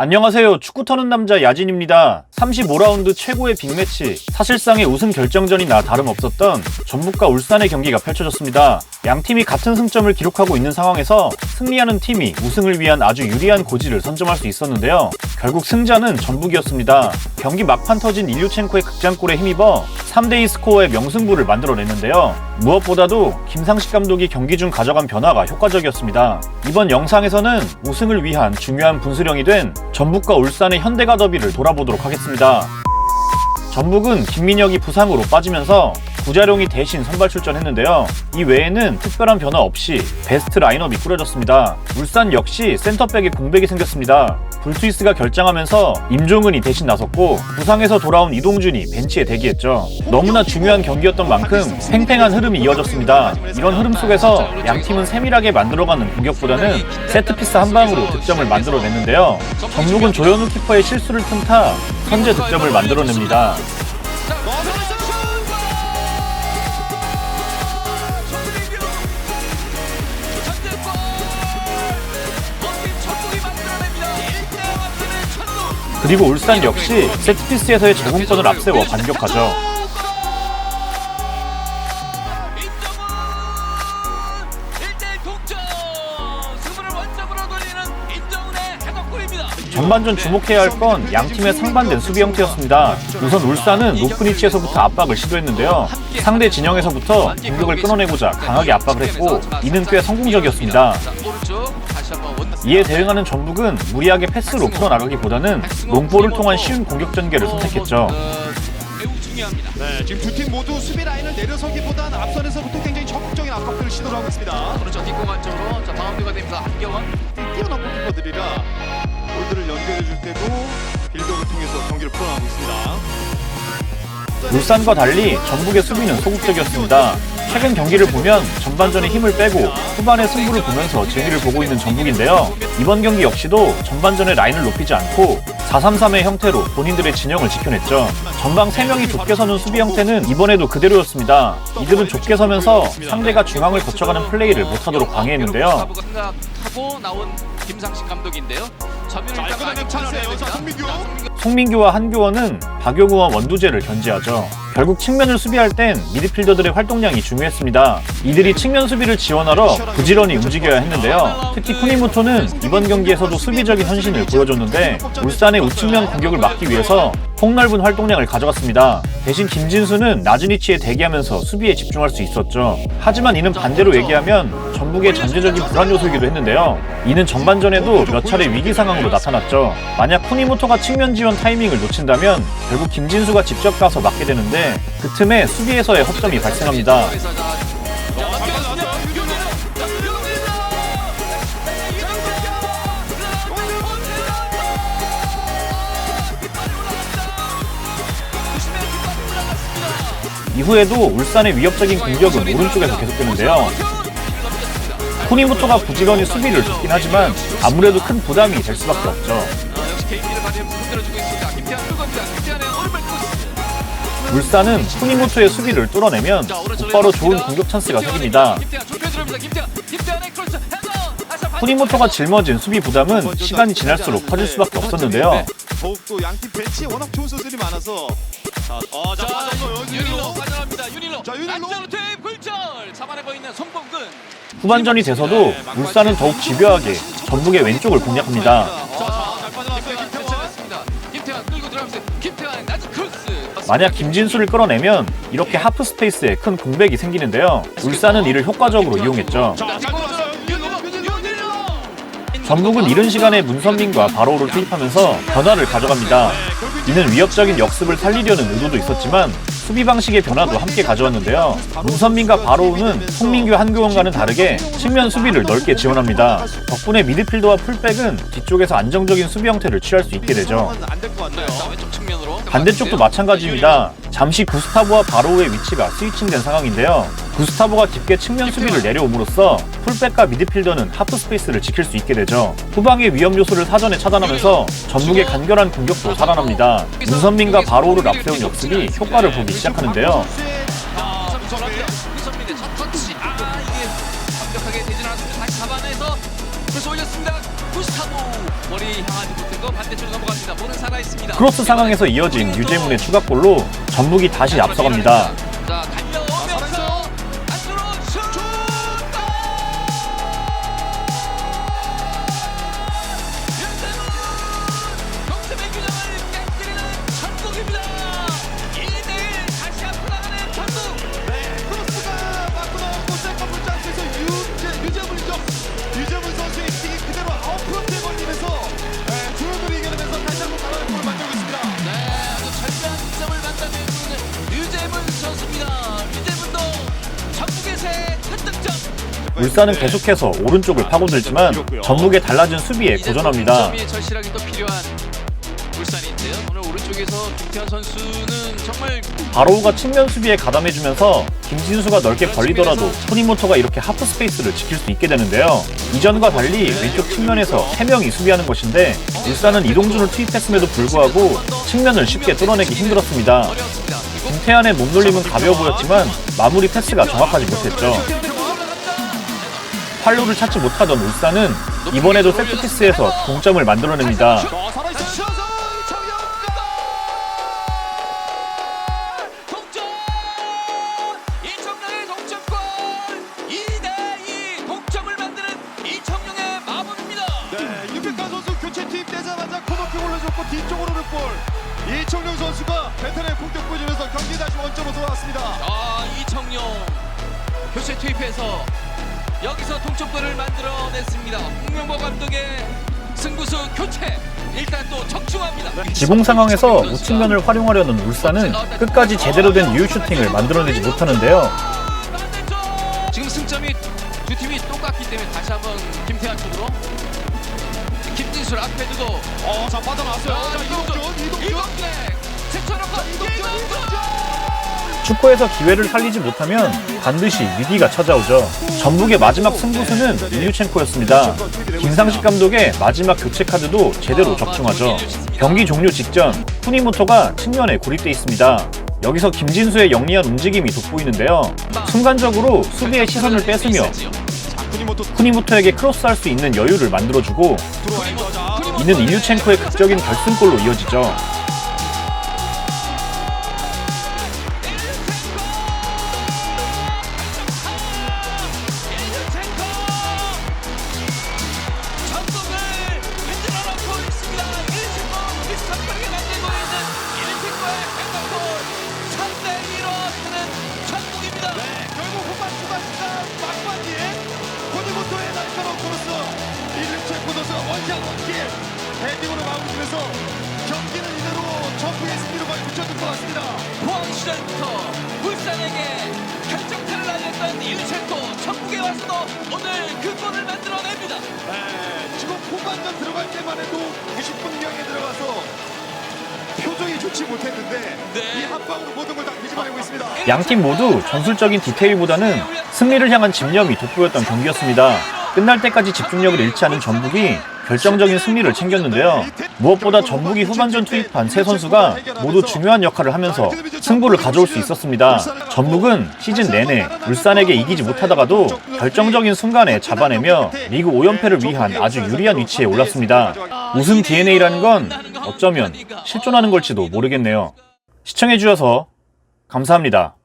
안녕하세요. 축구 터는 남자 야진입니다. 35라운드 최고의 빅매치, 사실상의 우승 결정전이나 다름없었던 전북과 울산의 경기가 펼쳐졌습니다. 양팀이 같은 승점을 기록하고 있는 상황에서 승리하는 팀이 우승을 위한 아주 유리한 고지를 선점할 수 있었는데요. 결국 승자는 전북이었습니다. 경기 막판 터진 일류첸코의 극장골에 힘입어 3대2 스코어의 명승부를 만들어냈는데요. 무엇보다도 김상식 감독이 경기 중 가져간 변화가 효과적이었습니다. 이번 영상에서는 우승을 위한 중요한 분수령이 된 전북과 울산의 현대가 더비를 돌아보도록 하겠습니다. 전북은 김민혁이 부상으로 빠지면서 구자룡이 대신 선발 출전했는데요. 이 외에는 특별한 변화 없이 베스트 라인업이 꾸려졌습니다. 울산 역시 센터백에 공백이 생겼습니다. 불투이스가 결장하면서 임종은이 대신 나섰고 부상에서 돌아온 이동준이 벤치에 대기했죠. 너무나 중요한 경기였던 만큼 팽팽한 흐름이 이어졌습니다. 이런 흐름 속에서 양팀은 세밀하게 만들어가는 공격보다는 세트피스 한 방으로 득점을 만들어냈는데요. 전북은 조현우 키퍼의 실수를 틈타 선제 득점을 만들어냅니다. 그리고 울산 역시 세트피스에서의 제공권을 앞세워 반격하죠. 전반전 주목해야 할 건 양팀의 상반된 수비 형태였습니다. 우선 울산은 높은 위치에서부터 압박을 시도했는데요. 상대 진영에서부터 공격을 끊어내고자 강하게 압박을 했고 이는 꽤 성공적이었습니다. 이에 대응하는 전북은 무리하게 패스로 풀어나가기보다는 롱볼을 통한 쉬운 공격 전개를 선택했죠. 네, 지금 두 팀 모두 수비 라인을 내려서기보다는 앞선에서부터 굉장히 적극적인 압박들을 시도를 하고 있습니다. 그렇죠. 뒷공간 쪽으로 자 바운드가 됩니다. 한경원. 뛰어난 골키퍼들이라 볼들을 연결해줄 때도 빌드업을 통해서 경기를 풀어나가고 있습니다. 울산과 달리 전북의 수비는 소극적이었습니다. 최근 경기를 보면 전반전에 힘을 빼고 후반에 승부를 보면서 재미를 보고 있는 전북인데요. 이번 경기 역시도 전반전에 라인을 높이지 않고 4-3-3의 형태로 본인들의 진영을 지켜냈죠. 전방 3명이 좁게 서는 수비 형태는 이번에도 그대로였습니다. 이들은 좁게 서면서 상대가 중앙을 거쳐가는 플레이를 못하도록 방해했는데요. 생각하고 나온 김상식 감독인데요. 송민규와 한교원은 박용우와 원두재를 견제하죠. 결국 측면을 수비할 땐 미드필더들의 활동량이 중요했습니다. 이들이 측면 수비를 지원하러 부지런히 움직여야 했는데요. 특히 쿠니모토는 이번 경기에서도 수비적인 헌신을 보여줬는데 울산의 우측면 공격을 막기 위해서 폭넓은 활동량을 가져갔습니다. 대신 김진수는 낮은 위치에 대기하면서 수비에 집중할 수 있었죠. 하지만 이는 반대로 얘기하면 전북의 전제적인 불안 요소이기도 했는데요. 이는 전반전에도 몇 차례 위기 상황으로 나타났죠. 만약 쿠니모토가 측면 지원 타이밍을 놓친다면 결국 김진수가 직접 가서 막게 되는데 그 틈에 수비에서의 허점이 발생합니다. 이후에도 울산의 위협적인 공격은 오른쪽에서 계속되는데요. 쿠니모토가 부지런히 수비를 돕긴 하지만 아무래도 큰 부담이 될 수밖에 없죠. 울산은 쿠니모토의 수비를 뚫어내면 곧바로 좋은 공격 찬스가 생깁니다. 쿠니모토가 짊어진 수비 부담은 시간이 지날수록 커질 수밖에 없었는데요. 더욱또 양팀 벤치에 워낙 좋은 선수들이 많아서 윤일로 빠져나갑니다. 윤일로. 자, 윤일로. 안전으로 투입 굴절. 잡아내고 있는 송범근. 후반전이 돼서도 울산은 더욱 집요하게 전북의 왼쪽을 공략합니다. 김태환 끌고 들어가면서 김태환 낮은 크로스. 만약 김진수를 끌어내면 이렇게 하프 스페이스에 큰 공백이 생기는데요. 울산은 이를 효과적으로 이용했죠. 전북은 이른 시간에 문선민과 바로우를 투입하면서 변화를 가져갑니다. 이는 위협적인 역습을 살리려는 의도도 있었지만 수비 방식의 변화도 함께 가져왔는데요. 문선민과 바로우는 송민규, 한교원과는 다르게 측면 수비를 넓게 지원합니다. 덕분에 미드필더와 풀백은 뒤쪽에서 안정적인 수비 형태를 취할 수 있게 되죠. 반대쪽도 마찬가지입니다. 잠시 구스타보와 바로우의 위치가 스위칭된 상황인데요. 구스타보가 깊게 측면 수비를 내려옴으로써 풀백과 미드필더는 하프 스페이스를 지킬 수 있게 되죠. 후방의 위험 요소를 사전에 차단하면서 전북의 간결한 공격도 살아납니다. 문선민과 바로우를 앞세운 역습이 효과를 보기 시작하는데요. 문선민의 첫 터치. 이게 완벽하게 되지 않았습니다. 다시 잡아내서 그래서 올렸습니다. 구스타보 머리 향하지 못한 거 반대쪽으로 넘어갑니다. 볼은 살아있습니다. 크로스 상황에서 이어진 유재문의 추가골로 전북이 다시 앞서갑니다. 자, 달려오면서 안으로 슛! 동점의 균형을 깨뜨리는 전북입니다. 2대1 다시 앞으로 나가는 전북. 네, 크로스가 맞고 나왔고 세컨볼 찬스에서 유재문이죠. 유재문 선수의 킥이 그대로 아웃프런트에 걸리면서 주요들이 이겨내면서 다시 한번 강한 골을 만들고 있습니다. 네, 아주 절묘한 득점을 만들어내는 유재문 선수입니다. 유재문도 전북의 새 첫 득점. 울산은 계속해서 오른쪽을 파고들지만 전북의 달라진 수비에 고전합니다. 점이 절실하게 또 필요한 울산인데요. 오늘 오른쪽에서 김태환 선수는 정말 바로우가 측면 수비에 가담해주면서 김진수가 넓게 벌리더라도 토니모토가 이렇게 하프 스페이스를 지킬 수 있게 되는데요. 이전과 달리 왼쪽 측면에서 3명이 수비하는 것인데 울산은 이동준을 투입했음에도 불구하고 측면을 쉽게 뚫어내기 힘들었습니다. 어려웠습니다. 그리고 김태환의 몸놀림은 가벼워 보였지만 마무리 패스가 정확하지 못했죠. 활로를 찾지 못하던 울산은 이번에도 세트피스에서 동점을 만들어냅니다. 살아있어. 셔서 동점! 이청용의 동점골! 2대2 동점을 만드는 이청용의 마무리입니다. 네, 유백한 선수 교체 투입되자마자 코너킥 올려줬고 뒤쪽으로 볼. 이청용 선수가 베테랑의 공격 보여주면서 경기 다시 원점으로 돌아왔습니다. 아, 이청용 교체 투입해서 여기서 동점골을 만들어냈습니다. 홍명보 감독의 승부수 교체 일단 또 적중합니다. 지공 상황에서 우측면을 활용하려는 울산은 끝까지 제대로 된 유효 슈팅을 만들어내지 못하는데요. 반대쪽! 지금 승점이 두 팀이 똑같기 때문에 다시 한번 김태환 쪽으로 김진수를 앞에 두고 자 빠져나왔어요. 자 이동준의 최초로가 축구에서 기회를 살리지 못하면 반드시 위기가 찾아오죠. 전북의 마지막 승부수는 일류첸코였습니다. 김상식 감독의 마지막 교체 카드도 제대로 적중하죠. 경기 종료 직전 쿠니모토가 측면에 고립돼 있습니다. 여기서 김진수의 영리한 움직임이 돋보이는데요. 순간적으로 수비의 시선을 뺏으며 쿠니모토에게 크로스할 수 있는 여유를 만들어주고 이는 일류첸코의 극적인 결승골로 이어지죠. 헤딩으로 마무리면서 경기는 이대로 전북의 승리로 많이 붙여줄 것 같습니다. 포항 시절부터 울산에게 결정타를 날렸던 일체코 전북에 와서도 오늘 그 골을 만들어냅니다. 지금 후반전 들어갈 때만 해도 90분 이상에 들어가서 표정이 좋지 못했는데 네. 이 한 방으로 모든 걸 다 뒤집어내고 있습니다. 양팀 모두 전술적인 디테일보다는 승리를 향한 집념이 돋보였던 경기였습니다. 끝날 때까지 집중력을 잃지 않은 전북이 결정적인 승리를 챙겼는데요. 무엇보다 전북이 후반전 투입한 세 선수가 모두 중요한 역할을 하면서 승부를 가져올 수 있었습니다. 전북은 시즌 내내 울산에게 이기지 못하다가도 결정적인 순간에 잡아내며 리그 5연패를 위한 아주 유리한 위치에 올랐습니다. 우승 DNA라는 건 어쩌면 실존하는 걸지도 모르겠네요. 시청해주셔서 감사합니다.